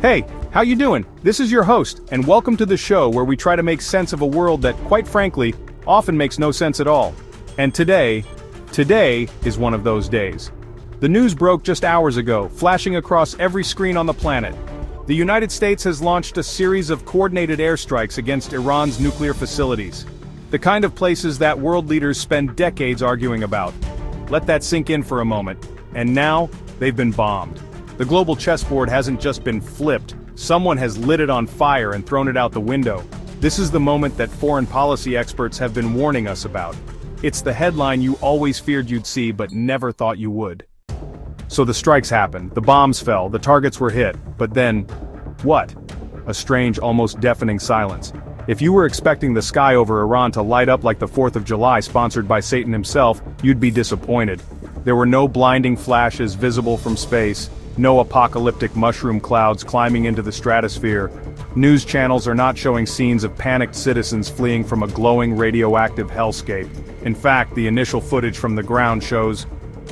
Hey, how you doing? This is your host, and welcome to the show where we try to make sense of a world that, quite frankly, often makes no sense at all. And today is one of those days. The news broke just hours ago, flashing across every screen on the planet. The United States has launched a series of coordinated airstrikes against Iran's nuclear facilities. The kind of places that world leaders spend decades arguing about. Let that sink in for a moment. And now, they've been bombed. The global chessboard hasn't just been flipped, someone has lit it on fire and thrown it out the window. This is the moment that foreign policy experts have been warning us about. It's the headline you always feared you'd see but never thought you would. So the strikes happened, the bombs fell, the targets were hit, but then, what? A strange, almost deafening silence. If you were expecting the sky over Iran to light up like the 4th of July sponsored by Satan himself, you'd be disappointed. There were no blinding flashes visible from space, no apocalyptic mushroom clouds climbing into the stratosphere. News channels are not showing scenes of panicked citizens fleeing from a glowing radioactive hellscape. In fact, the initial footage from the ground shows,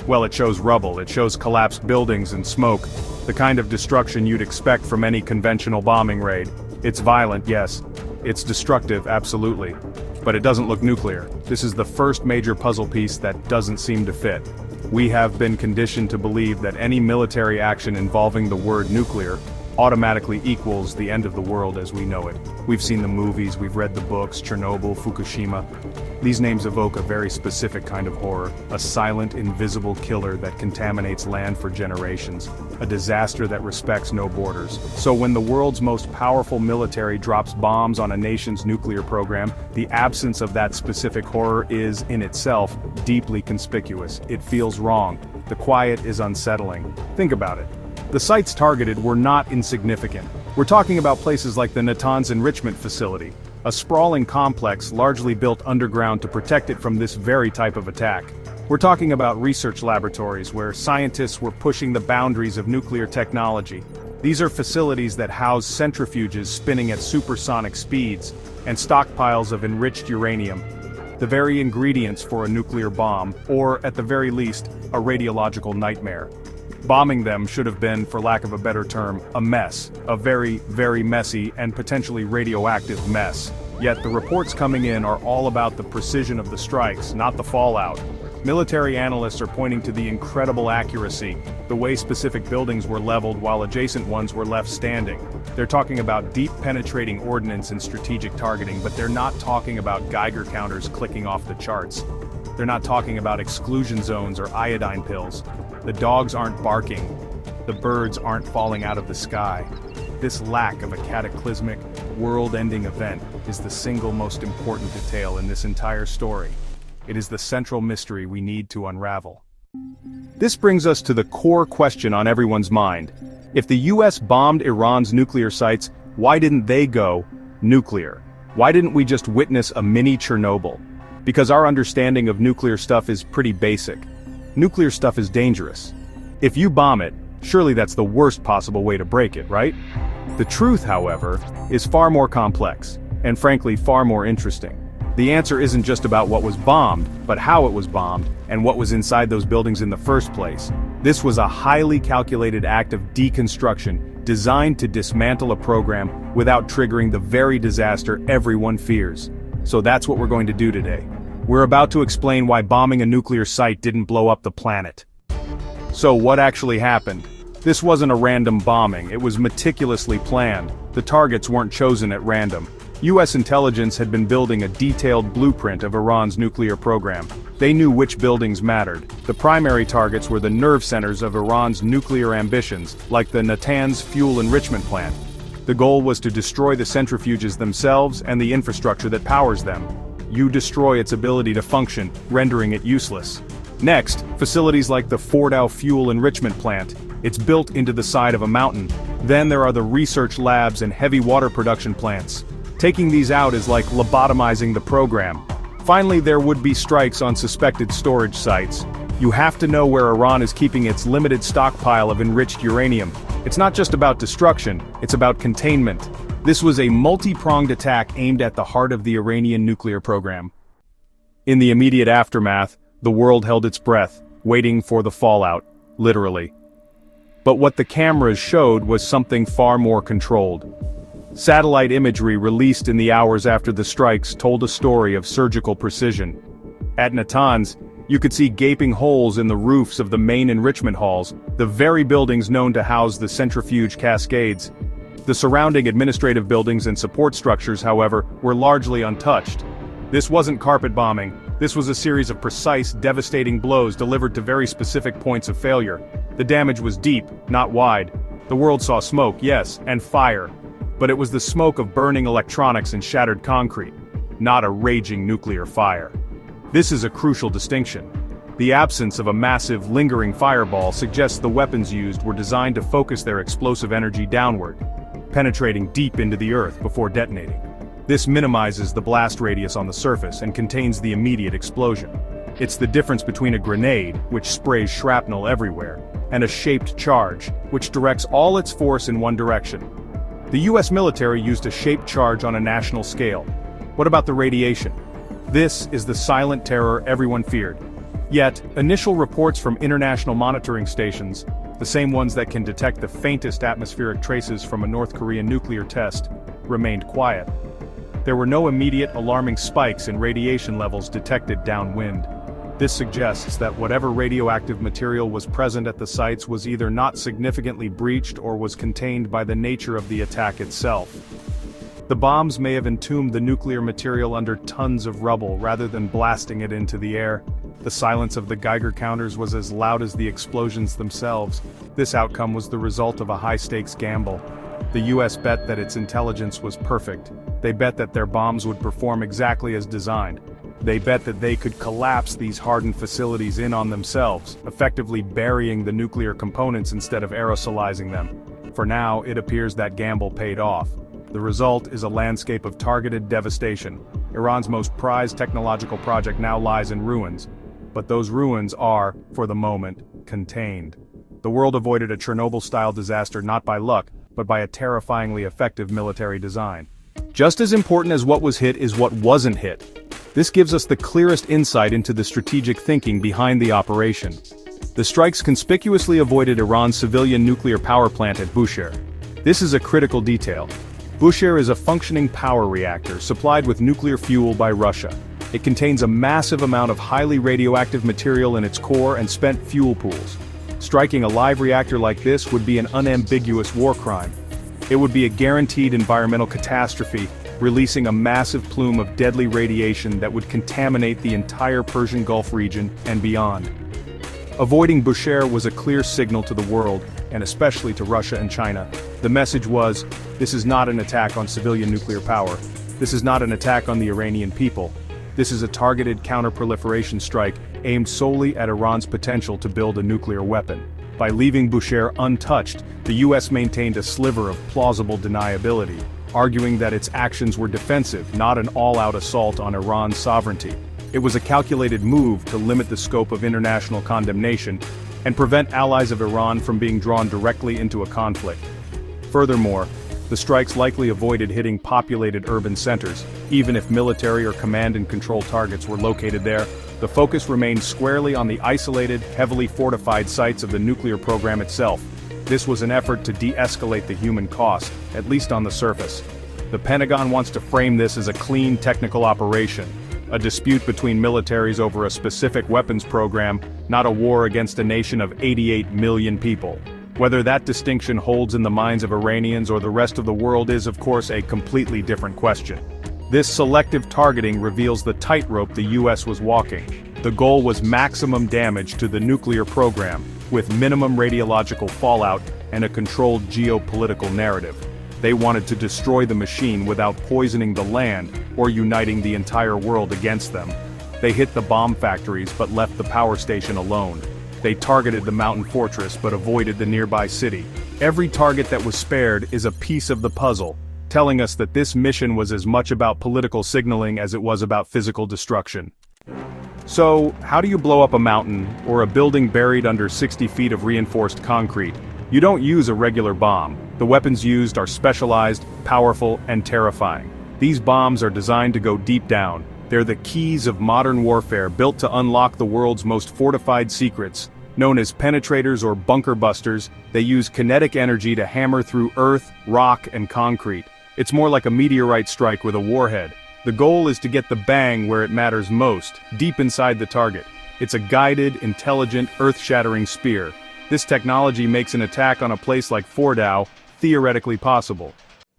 well, it shows rubble, it shows collapsed buildings and smoke, the kind of destruction you'd expect from any conventional bombing raid. It's violent, yes. It's destructive, absolutely. But it doesn't look nuclear. This is the first major puzzle piece that doesn't seem to fit. We have been conditioned to believe that any military action involving the word nuclear automatically equals the end of the world as we know it. We've seen the movies, we've read the books, Chernobyl, Fukushima. These names evoke a very specific kind of horror, a silent, invisible killer that contaminates land for generations, a disaster that respects no borders. So when the world's most powerful military drops bombs on a nation's nuclear program, the absence of that specific horror is, in itself, deeply conspicuous. It feels wrong. The quiet is unsettling. Think about it. The sites targeted were not insignificant. We're talking about places like the Natanz enrichment facility, a sprawling complex largely built underground to protect it from this very type of attack. We're talking about research laboratories where scientists were pushing the boundaries of nuclear technology. These are facilities that house centrifuges spinning at supersonic speeds, and stockpiles of enriched uranium, the very ingredients for a nuclear bomb, or, at the very least, a radiological nightmare. Bombing them should have been, for lack of a better term, a mess. A very, very messy and potentially radioactive mess. Yet the reports coming in are all about the precision of the strikes, not the fallout. Military analysts are pointing to the incredible accuracy, the way specific buildings were leveled while adjacent ones were left standing. They're talking about deep penetrating ordnance and strategic targeting, but they're not talking about Geiger counters clicking off the charts. They're not talking about exclusion zones or iodine pills. The dogs aren't barking. The birds aren't falling out of the sky. This lack of a cataclysmic, world-ending event is the single most important detail in this entire story. It is the central mystery we need to unravel. This brings us to the core question on everyone's mind. If the US bombed Iran's nuclear sites, why didn't they go nuclear? Why didn't we just witness a mini Chernobyl? Because our understanding of nuclear stuff is pretty basic. Nuclear stuff is dangerous. If you bomb it, surely that's the worst possible way to break it, right? The truth, however, is far more complex, and frankly far more interesting. The answer isn't just about what was bombed, but how it was bombed, and what was inside those buildings in the first place. This was a highly calculated act of deconstruction, designed to dismantle a program without triggering the very disaster everyone fears. So that's what we're going to do today. We're about to explain why bombing a nuclear site didn't blow up the planet. So what actually happened? This wasn't a random bombing, it was meticulously planned. The targets weren't chosen at random. US intelligence had been building a detailed blueprint of Iran's nuclear program. They knew which buildings mattered. The primary targets were the nerve centers of Iran's nuclear ambitions, like the Natanz fuel enrichment plant. The goal was to destroy the centrifuges themselves and the infrastructure that powers them. You destroy its ability to function, rendering it useless. Next, facilities like the Fordow fuel enrichment plant. It's built into the side of a mountain. Then there are the research labs and heavy water production plants. Taking these out is like lobotomizing the program. Finally, there would be strikes on suspected storage sites. You have to know where Iran is keeping its limited stockpile of enriched uranium. It's not just about destruction, it's about containment. This was a multi-pronged attack aimed at the heart of the Iranian nuclear program. In the immediate aftermath, the world held its breath, waiting for the fallout, literally. But what the cameras showed was something far more controlled. Satellite imagery released in the hours after the strikes told a story of surgical precision. At Natanz, you could see gaping holes in the roofs of the main enrichment halls, the very buildings known to house the centrifuge cascades. The surrounding administrative buildings and support structures, however, were largely untouched. This wasn't carpet bombing, this was a series of precise, devastating blows delivered to very specific points of failure. The damage was deep, not wide. The world saw smoke, yes, and fire. But it was the smoke of burning electronics and shattered concrete, not a raging nuclear fire. This is a crucial distinction. The absence of a massive, lingering fireball suggests the weapons used were designed to focus their explosive energy downward, penetrating deep into the earth before detonating. This minimizes the blast radius on the surface and contains the immediate explosion. It's the difference between a grenade, which sprays shrapnel everywhere, and a shaped charge, which directs all its force in one direction. The US military used a shaped charge on a national scale. What about the radiation? This is the silent terror everyone feared. Yet, initial reports from international monitoring stations, the same ones that can detect the faintest atmospheric traces from a North Korean nuclear test, remained quiet. There were no immediate alarming spikes in radiation levels detected downwind. This suggests that whatever radioactive material was present at the sites was either not significantly breached or was contained by the nature of the attack itself. The bombs may have entombed the nuclear material under tons of rubble rather than blasting it into the air. The silence of the Geiger counters was as loud as the explosions themselves. This outcome was the result of a high-stakes gamble. The US bet that its intelligence was perfect. They bet that their bombs would perform exactly as designed. They bet that they could collapse these hardened facilities in on themselves, effectively burying the nuclear components instead of aerosolizing them. For now, it appears that gamble paid off. The result is a landscape of targeted devastation. Iran's most prized technological project now lies in ruins. But those ruins are, for the moment, contained. The world avoided a Chernobyl-style disaster not by luck, but by a terrifyingly effective military design. Just as important as what was hit is what wasn't hit. This gives us the clearest insight into the strategic thinking behind the operation. The strikes conspicuously avoided Iran's civilian nuclear power plant at Bushehr. This is a critical detail. Bushehr is a functioning power reactor supplied with nuclear fuel by Russia. It contains a massive amount of highly radioactive material in its core and spent fuel pools. Striking a live reactor like this would be an unambiguous war crime. It would be a guaranteed environmental catastrophe, releasing a massive plume of deadly radiation that would contaminate the entire Persian Gulf region and beyond. Avoiding Bushehr was a clear signal to the world, and especially to Russia and China. The message was, this is not an attack on civilian nuclear power. This is not an attack on the Iranian people. This is a targeted counter-proliferation strike aimed solely at Iran's potential to build a nuclear weapon. By leaving Bushehr untouched, the US maintained a sliver of plausible deniability, arguing that its actions were defensive, not an all-out assault on Iran's sovereignty. It was a calculated move to limit the scope of international condemnation and prevent allies of Iran from being drawn directly into a conflict. Furthermore, the strikes likely avoided hitting populated urban centers. Even if military or command and control targets were located there, the focus remained squarely on the isolated, heavily fortified sites of the nuclear program itself. This was an effort to de-escalate the human cost, at least on the surface. The Pentagon wants to frame this as a clean technical operation, a dispute between militaries over a specific weapons program, not a war against a nation of 88 million people. Whether that distinction holds in the minds of Iranians or the rest of the world is, of course, a completely different question. This selective targeting reveals the tightrope the US was walking. The goal was maximum damage to the nuclear program, with minimum radiological fallout and a controlled geopolitical narrative. They wanted to destroy the machine without poisoning the land or uniting the entire world against them. They hit the bomb factories but left the power station alone. They targeted the mountain fortress but avoided the nearby city. Every target that was spared is a piece of the puzzle, telling us that this mission was as much about political signaling as it was about physical destruction. So, how do you blow up a mountain, or a building buried under 60 feet of reinforced concrete? You don't use a regular bomb. The weapons used are specialized, powerful, and terrifying. These bombs are designed to go deep down. They're the keys of modern warfare, built to unlock the world's most fortified secrets. Known as penetrators or bunker busters, they use kinetic energy to hammer through earth, rock, and concrete. It's more like a meteorite strike with a warhead. The goal is to get the bang where it matters most, deep inside the target. It's a guided, intelligent, earth-shattering spear. This technology makes an attack on a place like Fordow theoretically possible.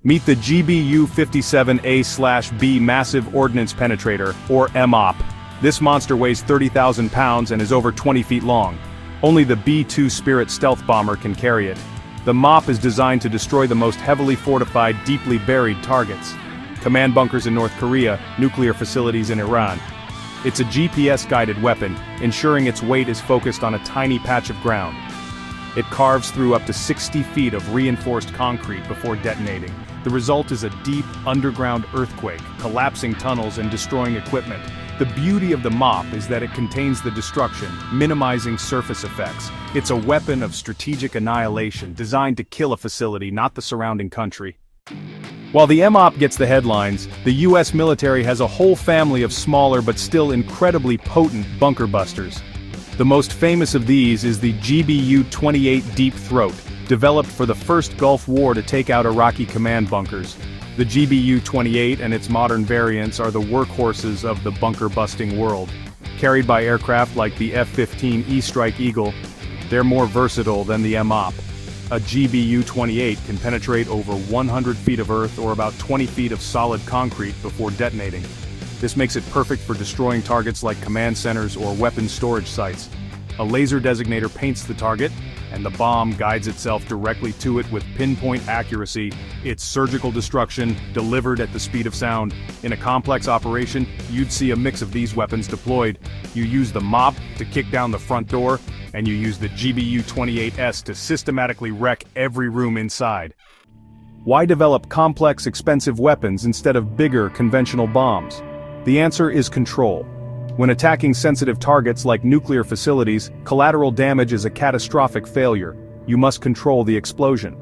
Meet the GBU-57A/B Massive Ordnance Penetrator, or MOP. This monster weighs 30,000 pounds and is over 20 feet long. Only the B-2 Spirit stealth bomber can carry it. The MOP is designed to destroy the most heavily fortified, deeply buried targets. Command bunkers in North Korea, nuclear facilities in Iran. It's a GPS-guided weapon, ensuring its weight is focused on a tiny patch of ground. It carves through up to 60 feet of reinforced concrete before detonating. The result is a deep, underground earthquake, collapsing tunnels and destroying equipment. The beauty of the MOP is that it contains the destruction, minimizing surface effects. It's a weapon of strategic annihilation, designed to kill a facility, not the surrounding country. While the MOP gets the headlines, the US military has a whole family of smaller but still incredibly potent bunker busters. The most famous of these is the GBU-28 Deep Throat, developed for the first Gulf War to take out Iraqi command bunkers. The GBU-28 and its modern variants are the workhorses of the bunker-busting world. Carried by aircraft like the F-15E Strike Eagle, they're more versatile than the MOP. A GBU-28 can penetrate over 100 feet of earth or about 20 feet of solid concrete before detonating. This makes it perfect for destroying targets like command centers or weapons storage sites. A laser designator paints the target, and the bomb guides itself directly to it with pinpoint accuracy. It's surgical destruction, delivered at the speed of sound. In a complex operation, you'd see a mix of these weapons deployed. You use the MOP to kick down the front door, and you use the GBU-28S to systematically wreck every room inside. Why develop complex, expensive weapons instead of bigger, conventional bombs? The answer is control. When attacking sensitive targets like nuclear facilities, collateral damage is a catastrophic failure. You must control the explosion.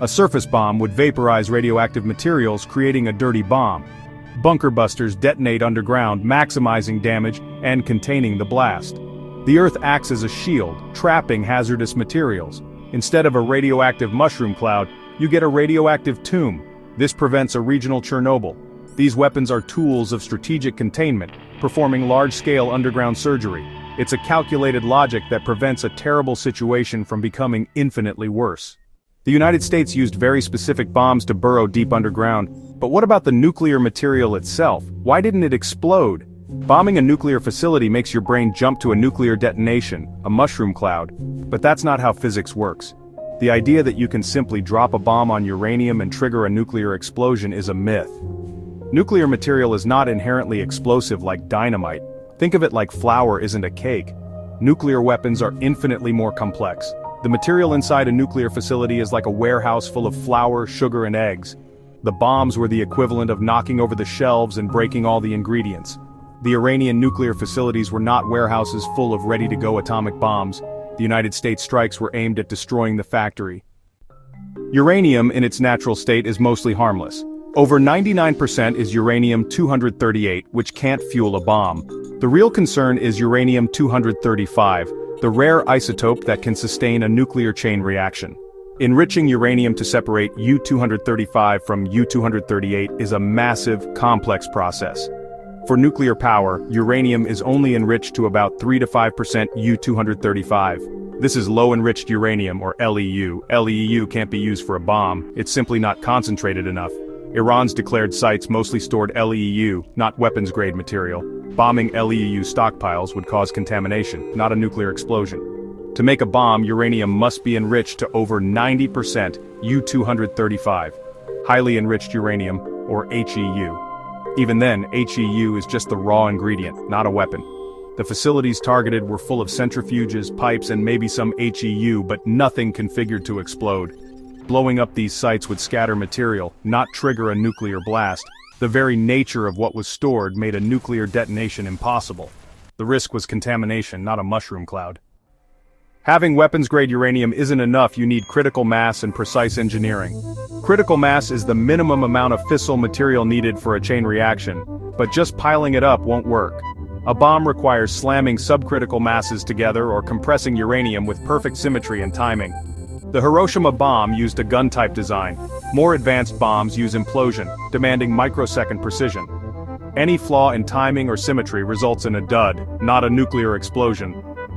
A surface bomb would vaporize radioactive materials, creating a dirty bomb. Bunker busters detonate underground, maximizing damage and containing the blast. The Earth acts as a shield, trapping hazardous materials. Instead of a radioactive mushroom cloud, you get a radioactive tomb. This prevents a regional Chernobyl. These weapons are tools of strategic containment, performing large-scale underground surgery. It's a calculated logic that prevents a terrible situation from becoming infinitely worse. The United States used very specific bombs to burrow deep underground, but what about the nuclear material itself? Why didn't it explode? Bombing a nuclear facility makes your brain jump to a nuclear detonation, a mushroom cloud, but that's not how physics works. The idea that you can simply drop a bomb on uranium and trigger a nuclear explosion is a myth. Nuclear material is not inherently explosive like dynamite. Think of it like flour isn't a cake. Nuclear weapons are infinitely more complex. The material inside a nuclear facility is like a warehouse full of flour, sugar, and eggs. The bombs were the equivalent of knocking over the shelves and breaking all the ingredients. The Iranian nuclear facilities were not warehouses full of ready-to-go atomic bombs. The United States strikes were aimed at destroying the factory. Uranium in its natural state is mostly harmless. Over 99% is uranium-238, which can't fuel a bomb. The real concern is uranium-235, the rare isotope that can sustain a nuclear chain reaction. Enriching uranium to separate U-235 from U-238 is a massive, complex process. For nuclear power, uranium is only enriched to about 3 to 5% U-235. This is low-enriched uranium, or LEU. LEU can't be used for a bomb, it's simply not concentrated enough. Iran's declared sites mostly stored LEU, not weapons-grade material. Bombing LEU stockpiles would cause contamination, not a nuclear explosion. To make a bomb, uranium must be enriched to over 90% U-235, highly enriched uranium, or HEU. Even then, HEU is just the raw ingredient, not a weapon. The facilities targeted were full of centrifuges, pipes, and maybe some HEU, but nothing configured to explode. Blowing up these sites would scatter material, not trigger a nuclear blast. The very nature of what was stored made a nuclear detonation impossible. The risk was contamination, not a mushroom cloud. Having weapons-grade uranium isn't enough, you need critical mass and precise engineering. Critical mass is the minimum amount of fissile material needed for a chain reaction, but just piling it up won't work. A bomb requires slamming subcritical masses together or compressing uranium with perfect symmetry and timing. The Hiroshima bomb used a gun-type design. More advanced bombs use implosion, demanding microsecond precision. Any flaw in timing or symmetry results in a dud, not a nuclear explosion.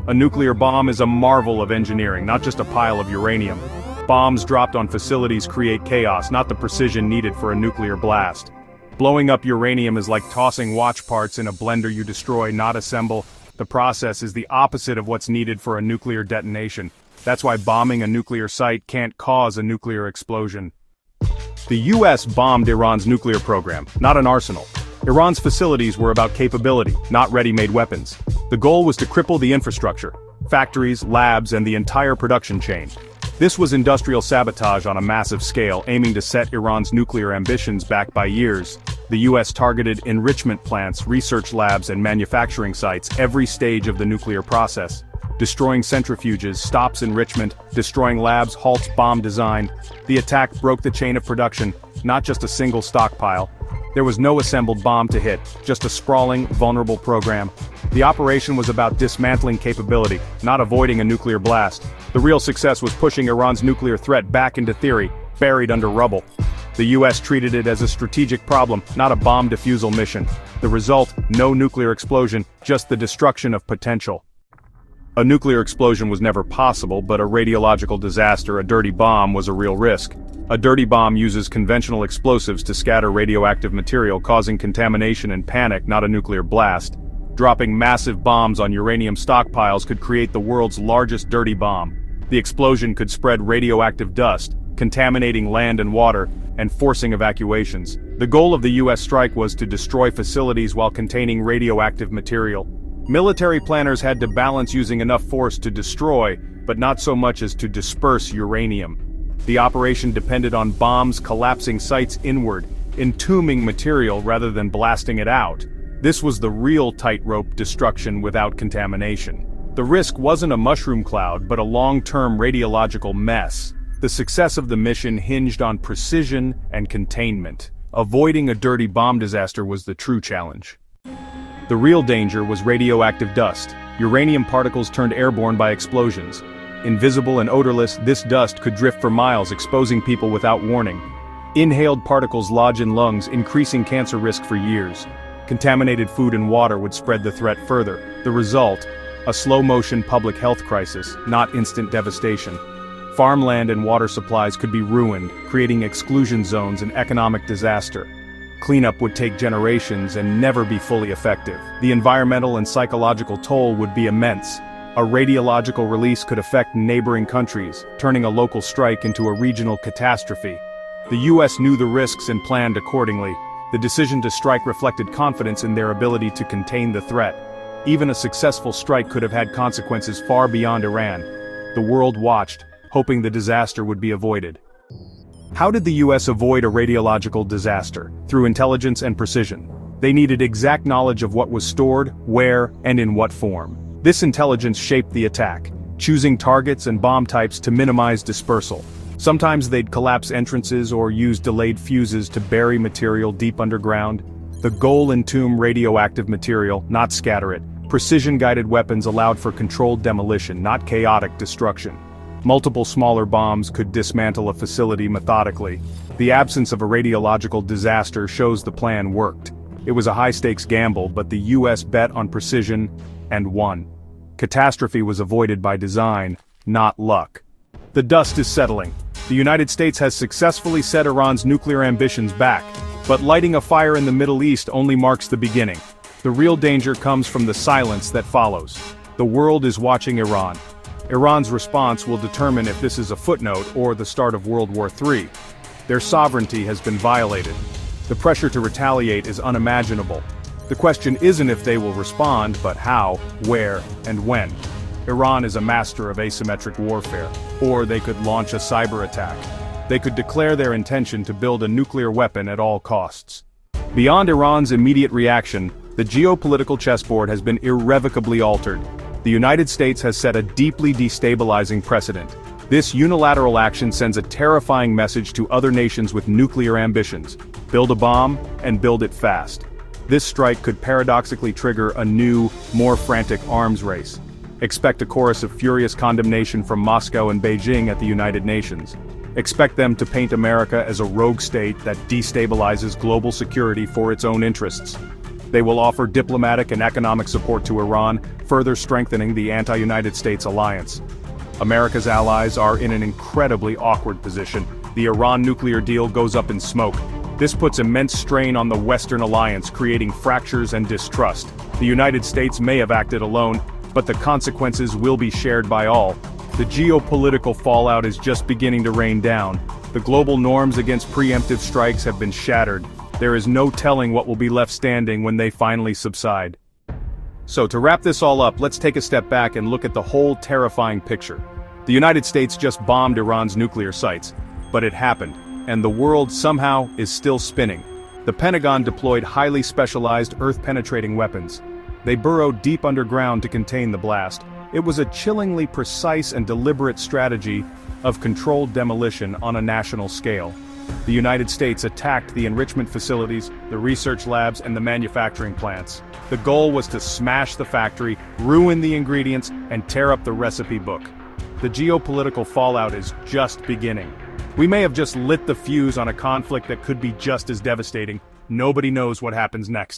A nuclear bomb is a marvel of engineering, not just a pile of uranium. Bombs dropped on facilities create chaos, not the precision needed for a nuclear blast. Blowing up uranium is like tossing watch parts in a blender you destroy, not assemble. The process is the opposite of what's needed for a nuclear detonation. That's why bombing a nuclear site can't cause a nuclear explosion. The US bombed Iran's nuclear program, not an arsenal. Iran's facilities were about capability, not ready-made weapons. The goal was to cripple the infrastructure, factories, labs, and the entire production chain. This was industrial sabotage on a massive scale, aiming to set Iran's nuclear ambitions back by years. The US targeted enrichment plants, research labs, and manufacturing sites every stage of the nuclear process. Destroying centrifuges stops enrichment, destroying labs halts bomb design. The attack broke the chain of production, not just a single stockpile. There was no assembled bomb to hit, just a sprawling, vulnerable program. The operation was about dismantling capability, not avoiding a nuclear blast. The real success was pushing Iran's nuclear threat back into theory, buried under rubble. The US treated it as a strategic problem, not a bomb defusal mission. The result, no nuclear explosion, just the destruction of potential. A nuclear explosion was never possible, but a radiological disaster, a dirty bomb, was a real risk. A dirty bomb uses conventional explosives to scatter radioactive material, causing contamination and panic, not a nuclear blast. Dropping massive bombs on uranium stockpiles could create the world's largest dirty bomb. The explosion could spread radioactive dust, contaminating land and water, and forcing evacuations. The goal of the US strike was to destroy facilities while containing radioactive material. Military planners had to balance using enough force to destroy, but not so much as to disperse uranium. The operation depended on bombs collapsing sites inward, entombing material rather than blasting it out. This was the real tightrope destruction without contamination. The risk wasn't a mushroom cloud, but a long-term radiological mess. The success of the mission hinged on precision and containment. Avoiding a dirty bomb disaster was the true challenge. The real danger was radioactive dust. Uranium particles turned airborne by explosions. Invisible and odorless, this dust could drift for miles, exposing people without warning. Inhaled particles lodge in lungs, increasing cancer risk for years. Contaminated food and water would spread the threat further. The result, a slow-motion public health crisis, not instant devastation. Farmland and water supplies could be ruined, creating exclusion zones and economic disaster. Cleanup would take generations and never be fully effective. The environmental and psychological toll would be immense. A radiological release could affect neighboring countries, turning a local strike into a regional catastrophe. The US knew the risks and planned accordingly. The decision to strike reflected confidence in their ability to contain the threat. Even a successful strike could have had consequences far beyond Iran. The world watched, hoping the disaster would be avoided. How did the US avoid a radiological disaster? Through intelligence and precision. They needed exact knowledge of what was stored, where, and in what form. This intelligence shaped the attack, choosing targets and bomb types to minimize dispersal. Sometimes they'd collapse entrances or use delayed fuses to bury material deep underground. The goal: entomb radioactive material, not scatter it. Precision-guided weapons allowed for controlled demolition, not chaotic destruction. Multiple smaller bombs could dismantle a facility methodically. The absence of a radiological disaster shows the plan worked. It was a high-stakes gamble, but the US bet on precision and won. Catastrophe was avoided by design, not luck. The dust is settling. The United States has successfully set Iran's nuclear ambitions back, but lighting a fire in the Middle East only marks the beginning. The real danger comes from the silence that follows. The world is watching Iran. Iran's response will determine if this is a footnote or the start of World War III. Their sovereignty has been violated. The pressure to retaliate is unimaginable. The question isn't if they will respond, but how, where, and when. Iran is a master of asymmetric warfare, or they could launch a cyber attack. They could declare their intention to build a nuclear weapon at all costs. Beyond Iran's immediate reaction, the geopolitical chessboard has been irrevocably altered. The United States has set a deeply destabilizing precedent. This unilateral action sends a terrifying message to other nations with nuclear ambitions. Build a bomb, and build it fast. This strike could paradoxically trigger a new, more frantic arms race. Expect a chorus of furious condemnation from Moscow and Beijing at the United Nations. Expect them to paint America as a rogue state that destabilizes global security for its own interests. They will offer diplomatic and economic support to Iran, further strengthening the anti-United States alliance. America's allies are in an incredibly awkward position. The Iran nuclear deal goes up in smoke. This puts immense strain on the Western alliance, creating fractures and distrust. The United States may have acted alone, but the consequences will be shared by all. The geopolitical fallout is just beginning to rain down. The global norms against preemptive strikes have been shattered. There is no telling what will be left standing when they finally subside. So to wrap this all up, let's take a step back and look at the whole terrifying picture. The United States just bombed Iran's nuclear sites, but it happened, and the world somehow is still spinning. The Pentagon deployed highly specialized earth-penetrating weapons. They burrowed deep underground to contain the blast. It was a chillingly precise and deliberate strategy of controlled demolition on a national scale. The United States attacked the enrichment facilities, the research labs, and the manufacturing plants. The goal was to smash the factory, ruin the ingredients, and tear up the recipe book. The geopolitical fallout is just beginning. We may have just lit the fuse on a conflict that could be just as devastating. Nobody knows what happens next.